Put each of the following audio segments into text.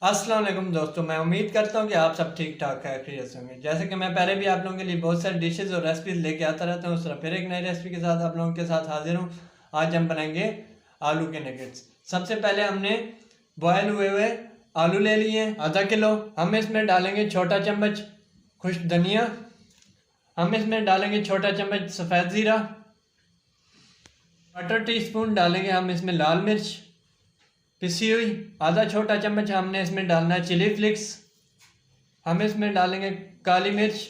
अस्सलाम वालेकुम दोस्तों, मैं उम्मीद करता हूँ कि आप सब ठीक ठाक है, खैरियत से होंगे। जैसे कि मैं पहले भी आप लोगों के लिए बहुत सारी डिशेज़ और रेसिपीज़ लेके आता रहता हूँ, उस तरह फिर एक नई रेसिपी के साथ आप लोगों के साथ हाजिर हूँ। आज हम बनाएंगे आलू के नगेट्स। सबसे पहले हमने बॉयल हुए हुए आलू ले लिए हैं आधा किलो। हम इसमें डालेंगे छोटा चम्मच खुश्क धनिया, हम इसमें डालेंगे छोटा चम्मच सफ़ेद ज़ीरा, क्वार्टर टी स्पून डालेंगे हम इसमें लाल मिर्च पिसी हुई, आधा छोटा चम्मच हमने इसमें डालना है चिली फ्लिक्स, हम इसमें डालेंगे काली मिर्च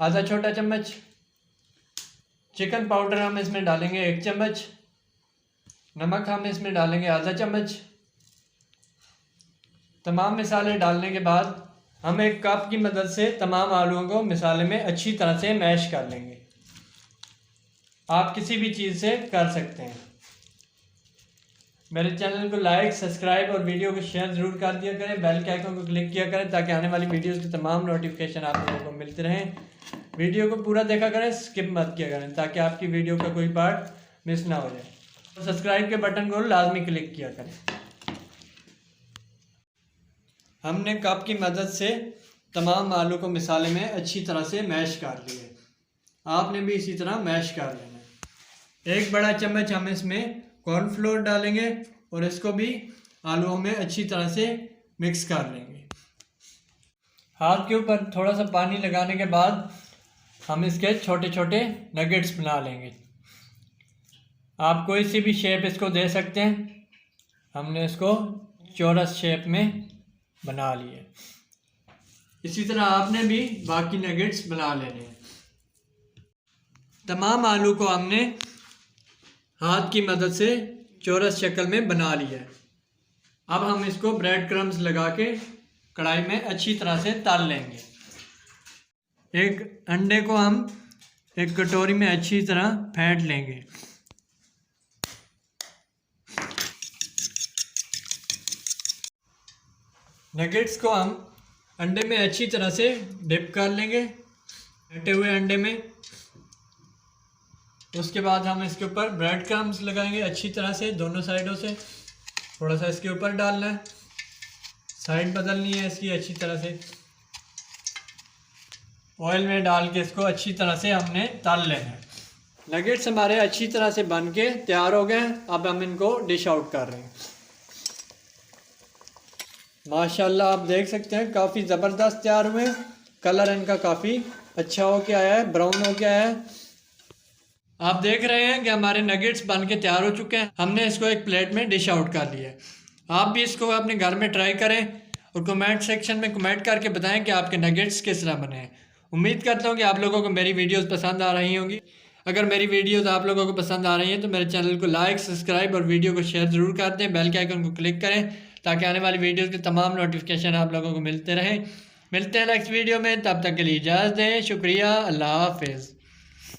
आधा छोटा चम्मच, चिकन पाउडर हम इसमें डालेंगे 1 चम्मच, नमक हम इसमें डालेंगे आधा चम्मच। तमाम मसाले डालने के बाद हम एक कप की मदद से तमाम आलूओं को मसाले में अच्छी तरह से मैश कर लेंगे। आप किसी भी चीज़ से कर सकते हैं। मेरे चैनल को लाइक, सब्सक्राइब और वीडियो को शेयर ज़रूर कर दिया करें। बेल के आइकन को क्लिक किया करें ताकि आने वाली वीडियोस की तमाम नोटिफिकेशन आप लोगों को मिलते रहें। वीडियो को पूरा देखा करें, स्किप मत किया करें ताकि आपकी वीडियो का कोई पार्ट मिस ना हो जाए। तो सब्सक्राइब के बटन को लाजमी क्लिक किया करें। हमने कप की मदद से तमाम आलू को मसाले में अच्छी तरह से मैश कर लिए। आपने भी इसी तरह मैश कर लेना है। 1 बड़ा चम्मच हम इसमें कॉर्नफ्लोर डालेंगे और इसको भी आलूओं में अच्छी तरह से मिक्स कर लेंगे। हाथ के ऊपर थोड़ा सा पानी लगाने के बाद हम इसके छोटे छोटे नगेट्स बना लेंगे। आप कोई सी भी शेप इसको दे सकते हैं। हमने इसको चौरस शेप में बना लिए। इसी तरह आपने भी बाकी नगेट्स बना लेने हैं। तमाम आलू को हमने हाथ की मदद से चौरस शक्ल में बना लिया है। अब हम इसको ब्रेड क्रम्स लगा के कढ़ाई में अच्छी तरह से तल लेंगे। एक अंडे को हम एक कटोरी में अच्छी तरह फेंट लेंगे। नगेट्स को हम अंडे में अच्छी तरह से डिप कर लेंगे, फेंटे हुए अंडे में। उसके बाद हम इसके ऊपर ब्रेड क्रम्स लगाएंगे अच्छी तरह से दोनों साइडों से। थोड़ा सा इसके ऊपर डालना है, साइड बदलनी है इसकी अच्छी तरह से। ऑयल में डाल के इसको अच्छी तरह से हमने तल लेना है। नगेट्स हमारे अच्छी तरह से बन के तैयार हो गए हैं। अब हम इनको डिश आउट कर रहे हैं। माशाल्लाह आप देख सकते हैं काफ़ी ज़बरदस्त तैयार हुए। कलर इनका काफ़ी अच्छा हो के आया है, ब्राउन हो के आया है। आप देख रहे हैं कि हमारे नगेट्स बन के तैयार हो चुके हैं। हमने इसको एक प्लेट में डिश आउट कर लिया है। आप भी इसको अपने घर में ट्राई करें और कमेंट सेक्शन में कमेंट करके बताएं कि आपके नगेट्स किस तरह बने हैं। उम्मीद करता हूं कि आप लोगों को मेरी वीडियोस पसंद आ रही होंगी। अगर मेरी वीडियोस आप लोगों को पसंद आ रही हैं तो मेरे चैनल को लाइक, सब्सक्राइब और वीडियो को शेयर ज़रूर कर दें। बेल के आइकन को क्लिक करें ताकि आने वाली वीडियोज़ की तमाम नोटिफिकेशन आप लोगों को मिलते रहें। मिलते हैं नेक्स्ट वीडियो में, तब तक के लिए इजाज़त दें। शुक्रिया, अल्लाह हाफिज़।